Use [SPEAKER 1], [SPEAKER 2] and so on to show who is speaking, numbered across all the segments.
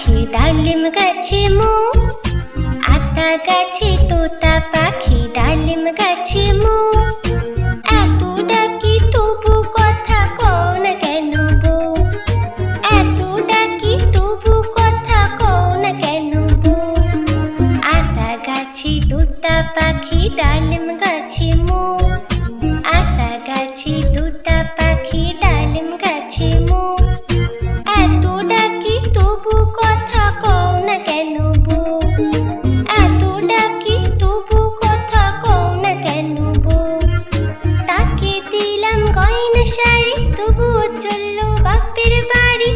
[SPEAKER 1] পাখি ডালিম গাছে মো, আতা গাছে তোতা পাখি ডালিম গাছে মো। এত ডাকি তবু কথা কও না কেন বউ, এত ডাকি তবু কথা কও না কেন বউ। আতা গাছে তোতা পাখি ডালিম গাছে মো, আতা গাছে তোতা পাখি ডালিম গাছে মো। এত ডাকি তবু কথা কও না কেন বউ, এত ডাকি তবু কথা কও না কেন বউ। তাকে দিলাম গয়না শাড়ি তবুও চলল বাপের বাড়ি,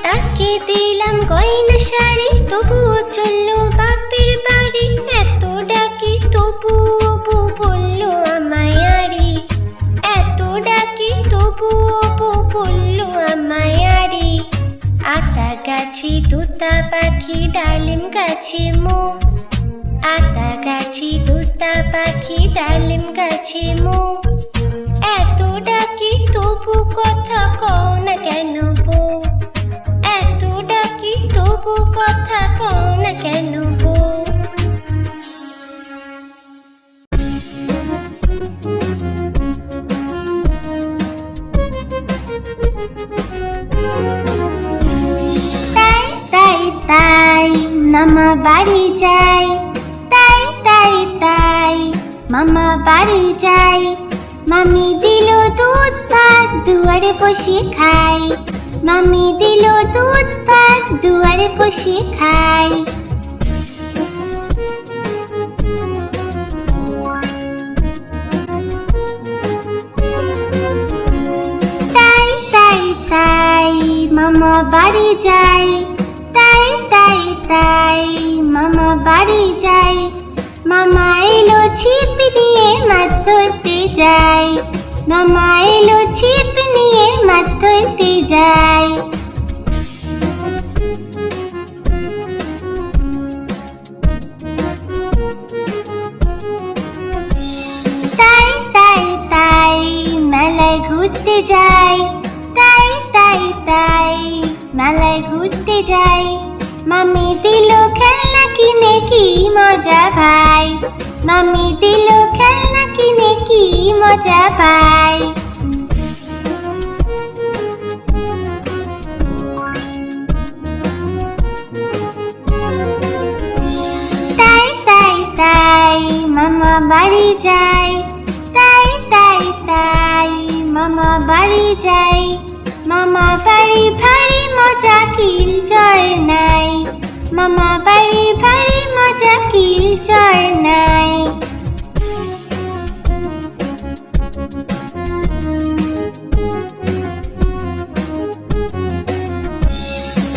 [SPEAKER 1] তাকে দিলাম গয়না শাড়ি তবুও চলল বাপের বাড়ি। এত ডাকি তবুও বউ বলল আমায় আড়ি, এত ডাকি তবুও বউ বলল আমায় আড়ি। আতা গাছে তোতা পাখি ডালিম গাছে মো, আতা গাছে তোতা পাখি ডালিম গাছে মো। এত ডাকি তবু কথা কও না কেন বউ, এত ডাকি তবু কথা কও না কেন বউ। তাই তাই তাই মামা বাড়ি যাই, তাই তাই তাই মামা বাড়ি যাই। মামি দিল দুধ ভাত দুয়ারে বসে খাই, মামি দিল দুধ ভাত দুয়ারে বসে খাই। তাই তাই তাই মামা বাড়ি যাই, তাই তাই তাই মামা বাড়ি যাই। মামা এলো ছিপ নিয়ে মাছ ধরতে যাই, মামা এলো ছিপ নিয়ে মাছ ধরতে যাই। তাই তাই তাই মেলায় ঘুরতে যাই, তাই তাই তাই মেলায় ঘুরতে যাই। মামি দিল খেলনা কিনে কি মজা ভাই, মামি দিল খেলনা কিনে কি মজা পাই। তাই তাই তাই মামা বাড়ি যাই, তাই তাই তাই মামা বাড়ি যাই। মামা বাড়ি ভারী মজা কিল চর নাই, মামা বাড়ি ভারী মজা কিল চর নাই।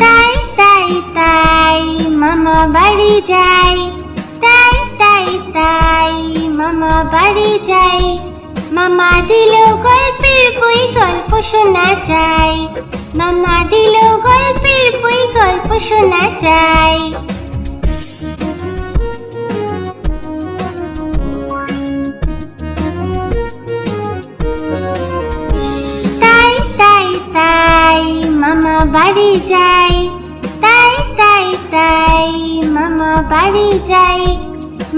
[SPEAKER 1] তাই তাই তাই মামা বাড়ি যাই, তাই তাই তাই মামা বাড়ি যাই। মামা দিল গল্পের বই গল্প শোনা চাই, মামা দিল গল্পের বই গল্প শোনা চাই। তাই তাই তাই মামা বাড়ি যাই, তাই তাই তাই মামা বাড়ি যাই।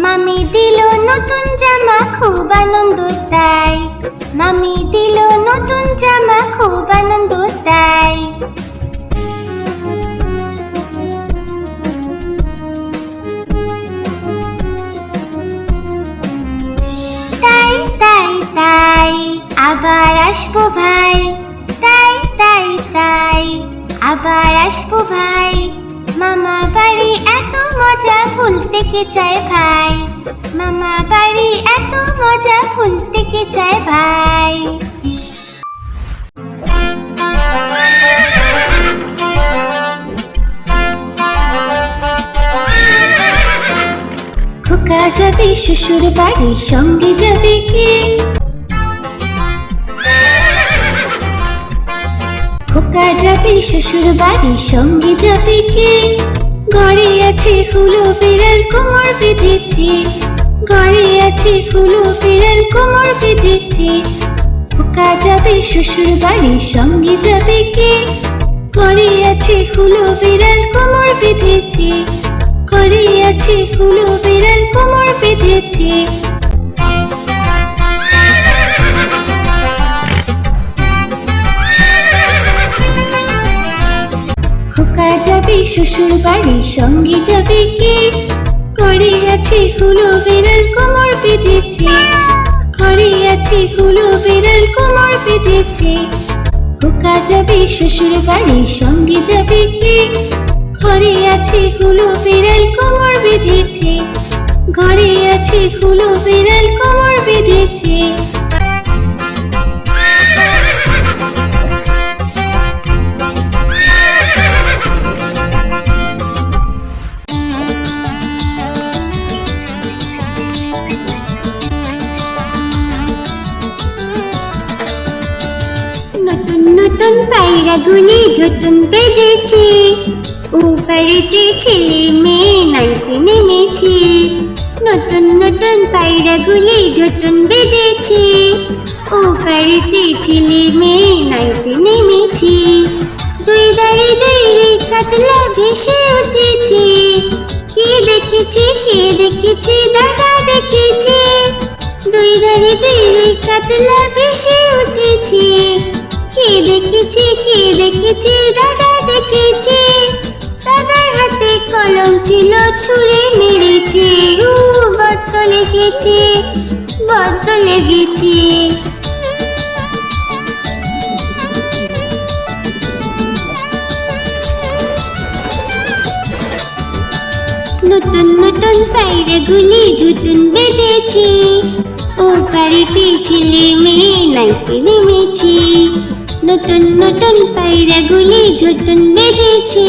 [SPEAKER 1] মামি দিল নতুন জামা খুব আনন্দ তাই, মামি দিল নতুন জামা খুব আনন্দ তাই। তাই তাই তাই আবার আসবো ভাই, তাই তাই তাই আবার আসবো ভাই। মামা বাড়ি এত মজা ভুলতে কে চায় ভাই, মামা বাড়ি এত মজা ভুলতে কে চায় ভাই। খোকা যাবে শ্বশুর বাড়ি সঙ্গে যাবে কে, খোকা যাবে শ্বশুর বাড়ি সঙ্গে যাবে কে। ঘরে আছে হুলো বিড়াল কোমর বেঁধেছে, ঘরে আছে হুলো বিড়াল কোমর বেঁধেছে।
[SPEAKER 2] খোকা যাবে শ্বশুর বাড়ি, সঙ্গে যাবে কে? ঘরে আছে হুলো বিড়াল, কোমর বেঁধেছে। ঘরে আছে হুলো বিড়াল, কোমর বেঁধেছে। খোকা যাবে শ্বশুর বাড়ি, সঙ্গে যাবে কে? ঘরে আছে হুলো বিড়াল, কোমর বেঁধেছে। ঘরে আছে হুলো বিড়াল, কোমর বেঁধেছে। খোকা যাবে শ্বশুর বাড়ি, সঙ্গে যাবে কে? ঘরে আছে হুলো বিড়াল, কোমর বেঁধেছে। ঘরে আছে হুলো বিড়াল, কোমর বেঁধেছে। নতুন নতুন পায়রাগুলি ঝুটুন বেঁধেছে। উপরেতে ছেলে মেয়ে নাইতে নেমেছে। নতুন নতুন পায়রাগুলি ঝুটুন বেঁধেছে। উপরেতে ছেলে মেয়ে নাইতে নেমেছে। দুই ধারে দুই রুই কাতলা ভেসে উঠেছে। কে দেখেছে, কে দেখেছে, দাদা দেখেছে। দুই ধারে দুই রুই কাতলা ভেসে উঠেছে। কে দেখেছে, কে দেখেছে, দাদা দেখেছে। দাদার হাতে কলম ছিল, ছুঁড়ে মেরেছে। বড্ড লেগেছে, বড্ড লেগেছে। নতুন নতুন পায়রাগুলি ঝুটুন বেঁধেছে। ও বাড়িতে ছেলে মেয়ে নাইতে নেমেছে। নতুন নতুন পায়রাগুলি ঝুটুন বেঁধেছে।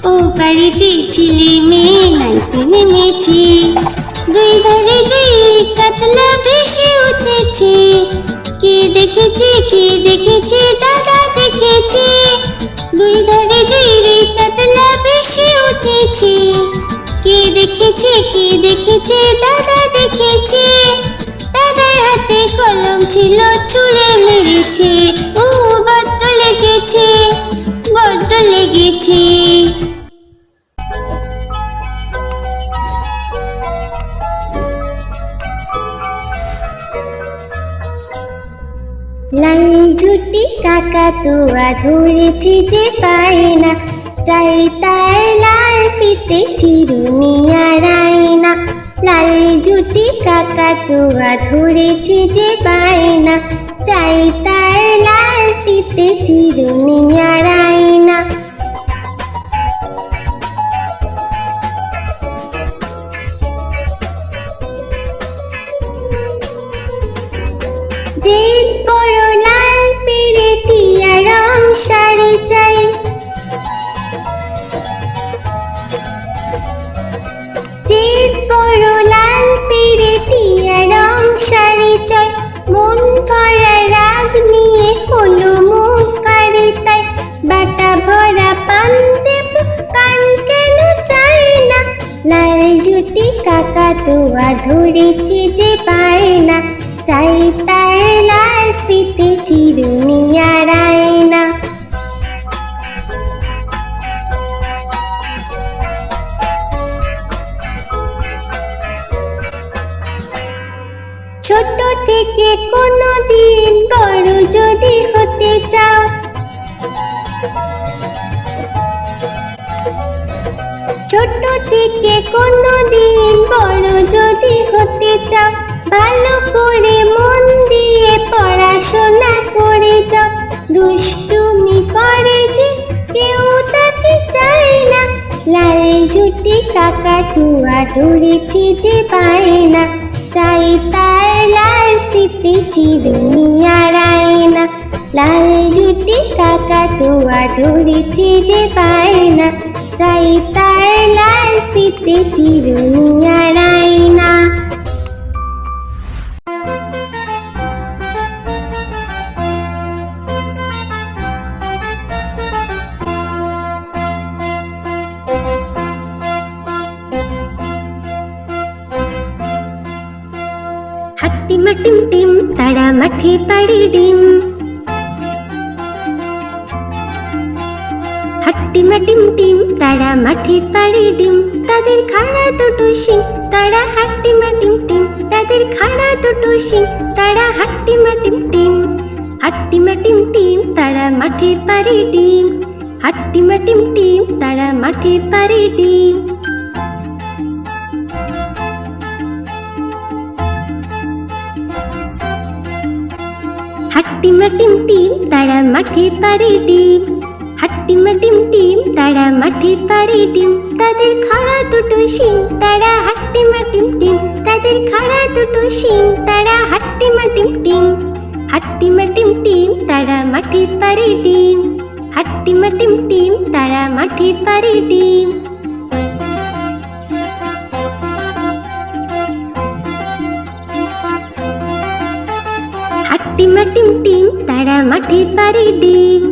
[SPEAKER 2] ও বাড়িতে ছেলে মেয়ে নাইতে নেমেছে। দুই ধারে দুই কাতলা ভেসে উঠেছে। কে দেখেছে, কে দেখেছে, দাদা দেখেছে। দুই ধারে দুই কাতলা ভেসে উঠেছে। কে দেখেছে, কে দেখেছে, দাদা দেখেছে। দাদার হাতে কলম ছিল, ছুঁড়ে মেরেছে। বড্ড লেগেছে, বড্ড লেগেছে। লাল ঝুটি কাকাতুয়া ধরেছে যে পায় না। চাই তার লাল ফিতে চিরুনি আর আয়না। লাল ঝুটি কাকাতুয়া ধরেছে যে পায় না। চাই তার লাল ফিতে চিরুনি আর আয়না। যে বড় লাল পেরেটিয়া রং শাড়ি চাই। যে বড় লাল পেরেটিয়া রং শাড়ি চাই। মন ভরা রাগ নিয়ে হলো মুখ ভারী তাই। বাটা ভরা পান দেব, পান কেন চাই না। লাল ঝুটি কাকাতুয়া ধরেছে যে পায় না। চাই তার লাল ফিতে চিরুনি আর আয়না। ছোট থেকে কোনো দিন বড় যদি হতে চাও। ছোট থেকে কোনো দিন বড় যদি হতে চাও। ভালো করে মন দিয়ে পড়াশোনা করে যাও। দুষ্টুমি করে যে কেউ তাকে চায় না। লাল ঝুটি কাকাতুয়া ধরেছে যে পায় না। চাই তার লাল ফিতে চিরুনি আর আয়না। লাল ঝুটি কাকাতুয়া ধরেছে যে পায় না। চাই তার লাল ফিতে চিরুনি আর আয়না।
[SPEAKER 1] হাট্টিমা টিম টিম তারা মাঠে পাড়ে ডিম। হাট্টিমা টিম টিম তারা মাঠে পাড়ে ডিম। তাদের খাড়া দুটো শিং তারা হাট্টিমা টিম টিম। তাদের খাড়া দুটো শিং তারা হাট্টিমা টিম টিম। হাট্টিমা টিম টিম তারা মাঠে পাড়ে ডিম। হাট্টিমা টিম টিম তারা মাঠে পাড়ে ডিম। হাট্টিমা টিম টিম তারা মাঠে পাড়ে ডিম। হাট্টিমা টিম টিম তারা মাঠে পাড়ে ডিম। তাদের খাড়া দুটো শিং তারা হাট্টিমা টিম টিম। তাদের খাড়া দুটো শিং তারা হাট্টিমা টিম টিম। হাট্টিমা টিম টিম তারা মাঠে পাড়ে ডিম। হাট্টিমা টিম টিম তারা মাঠে পাড়ে ডিম। হাট্টিমা টিম টিম তারা মাঠে পাড়ে ডিম।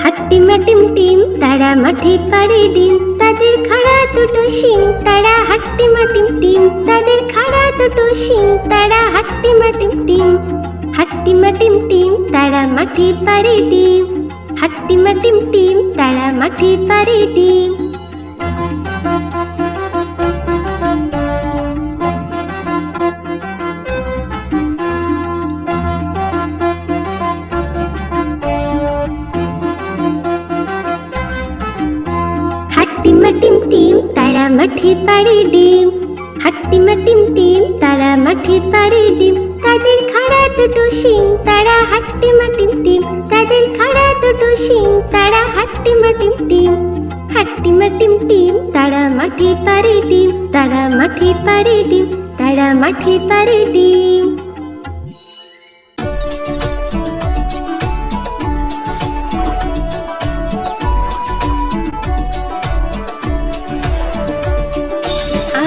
[SPEAKER 1] হাট্টিমা টিম টিম তারা মাঠে পাড়ে ডিম। তাদের খাড়া দুটো শিং তারা হাট্টিমা টিম টিম। তাদের খাড়া দুটো শিং তারা হাট্টিমা টিম টিম। হাট্টিমা টিম টিম তারা মাঠে পাড়ে ডিম। হাট্টিমা টিম টিম তারা মাঠে পাড়ে ডিম। হাট্টিমা টিম টিম তারা মাঠে পাড়ে ডিম। হাট্টিমা টিম টিম তারা মাঠে পাড়ে ডিম। তাদের খাড়া দুটো শিং তারা হাট্টিমা টিম টিম। তাদের খাড়া দুটো শিং তারা হাট্টিমা টিম টিম। হাট্টিমা টিম টিম তারা মাঠে পাড়ে ডিম। তারা মাঠে পাড়ে ডিম। তারা মাঠে পাড়ে ডিম।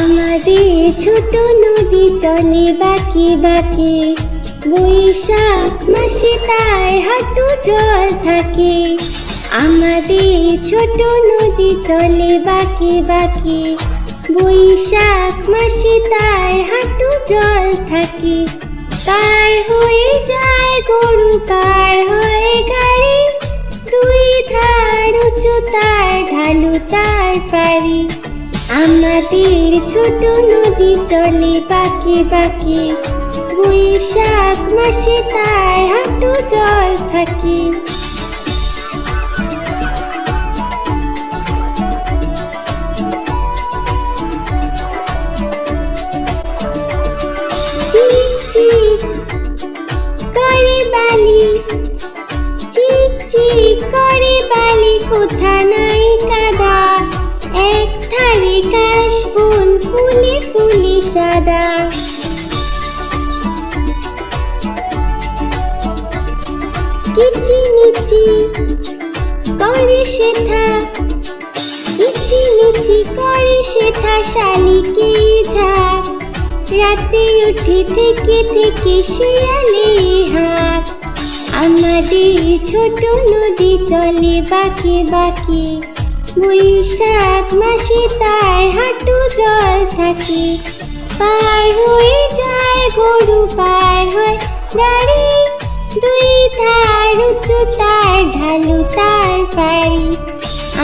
[SPEAKER 1] আমাদের ছোট নদী চলে বাঁকে বাঁকে। বৈশাখ মাসে তার হাঁটু জল থাকে। আমাদের ছোট নদী চলে বাঁকে বাঁকে। বৈশাখ মাসে তার হাঁটু জল থাকে। পার হয়ে যায় গরু, পার হয়ে গাড়ি। দুই ধার উঁচু তার, ঢালু তার পারি। আমাদের ছোট নদী চলে বাঁকে বাঁকে। বৈশাখ মাসে তার হাঁটু জল থাকে। চিক চিক করে বালি, চিক চিক করে বালি। কোথা নাই কাদা, এক ধারে কাশবন ফুলে ফুলে সাদা। কিচিমিচি করে সেথা, কিচিমিচি করে সেথা শালিকে ঝাঁক। রাতে উঠে থেকে থেকে শিয়ালে হাঁক। আমাদের ছোট নদী চলে বাঁকে বাঁকে। বৈশাখ মাসে তার হাঁটু জল থাকে। পার হয়ে যায় গরু, পার হয় গাড়ি। দুই ধার উঁচু তার, ঢালু তার পারি।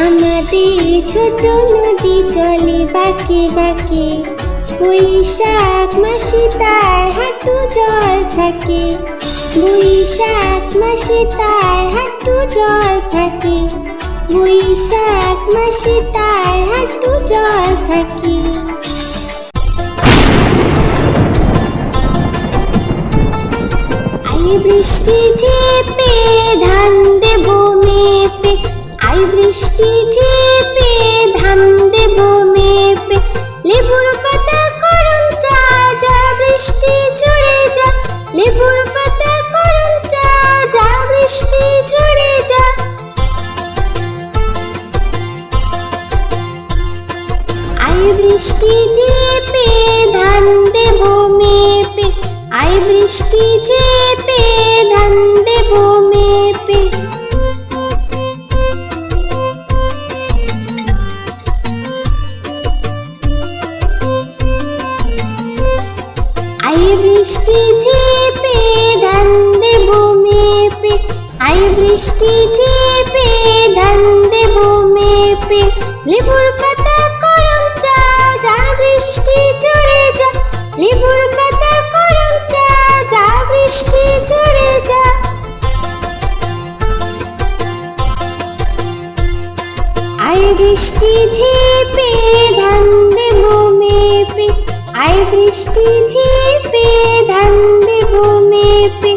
[SPEAKER 1] আমাদের ছোট নদী চলে বাঁকে বাঁকে। বৈশাখ মাসে তার হাঁটু জল থাকে। বৈশাখ মাসে তার হাঁটু জল থাকে। বৈশাখ মাসে তার হাঁটু জল থাকে। আই বৃষ্টি ঝেপে ধান দেব মেপে। আই বৃষ্টি ঝেপে ধান দেব মেপে। লেবুর পাতা করম চা, যা বৃষ্টি ঝরে যা। লেবুর পাতা করম চা, যা বৃষ্টি ঝরে যা। আই বৃষ্টি ঝেপে ধান দেব মেপে। আই বৃষ্টি ঝেপে ধান দেব মেপে।
[SPEAKER 2] আই বৃষ্টি ঝেপে ধান দেব মেপে, আই বৃষ্টি ঝেপে ধান দেব মেপে, লেবুর পাতা করম চা, যা বৃষ্টি জুড়ে যা, লেবুর পাতা করম চা, যা বৃষ্টি জুড়ে যা। আই বৃষ্টি ঝেপে ধান দেব মেপে, আই বৃষ্টি ঝেপে ধান দেব মেপে,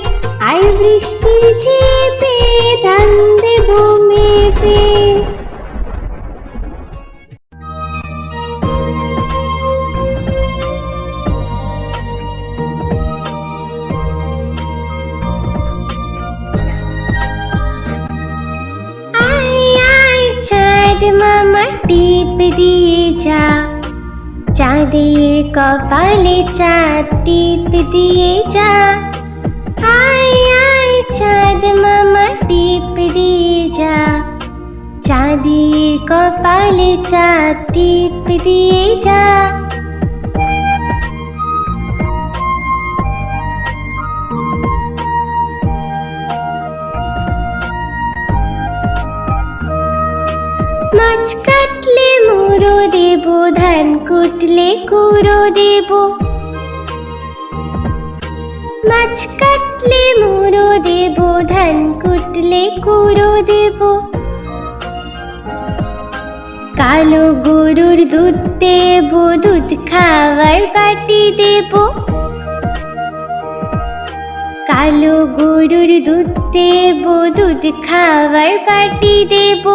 [SPEAKER 2] আই বৃষ্টি ঝেপে ধান দেব মেপে।
[SPEAKER 1] চাঁদ মামা টিপ দিয়ে যা, চাঁদের কপালে চাঁদ টিপ দিয়ে যা। আয় আয় চাঁদ মামা টিপ দিয়ে যা, চাঁদের কপালে চাঁদ টিপ দিয়ে যা। মাছ কাটলে মুড়ো দেব, ধান কুটলে কুড়ো দেব। মাছ কাটলে মুড়ো দেব, ধান কুটলে কুড়ো দেব। কালো গরুর দুধ দেব, দুধ খাওয়ার বাটি দেব। কালো গরুর দুধ দেব, দুধ খাওয়ার বাটি দেব।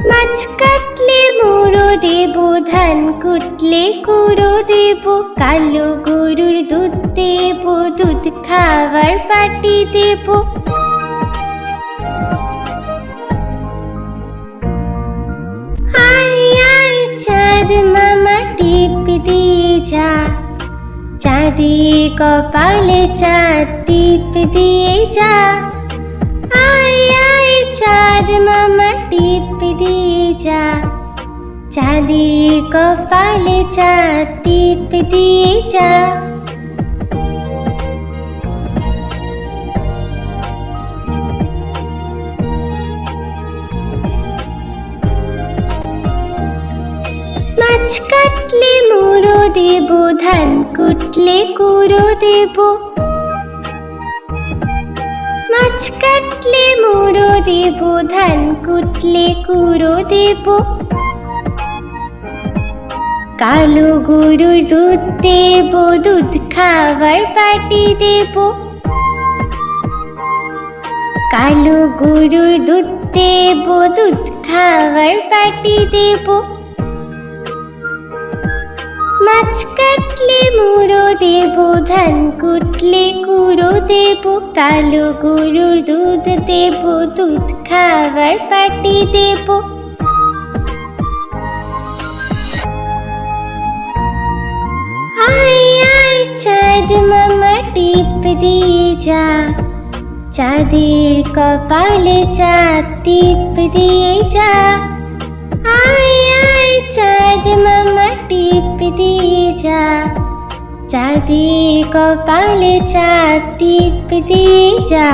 [SPEAKER 1] মাছ কাটলে মুড়ো দেব, ধান কুটলে কুড়ো দেব। কালো গরুর দুধ দেব, দুধ খাওয়ার বাটি দেব। আয় আয় চাঁদ মামা টিপ দিয়ে যা, চাঁদের কপালে চাঁদ টিপ দিয়ে যা। আয় আয় চাঁদ মামা টিপ দিয়ে যা, চাঁদের কপালে চাঁদ টিপ দিয়ে যা। মাছ কাটলে মুড়ো দেব, ধান কুটলে কুড়ো দেব। মাছ কাটলে মুড়ো দেব, ধান কুটলে কুড়ো দেব। কালো গরুর দুধ দেব, দুধ খাওয়ার বাটি দেব। কালো গরুর দুধ দেব, দুধ খাওয়ার বাটি দেব। মাছ কাটলে মুড়ো দেব, ধান কুটলে কুড়ো দেব। কালো গরুর দুধ দেব, দুধ খাওয়ার বাটি দেব। আয় আয় চাঁদ মামা টিপ দিয়ে যা, চাঁদের কপালে চাঁদ টিপ দিয়ে যা। আয় আয় চাঁদ মামা টিপ দিয়ে যা, চাঁদের কপালে চাঁদ টিপ দিয়ে যা।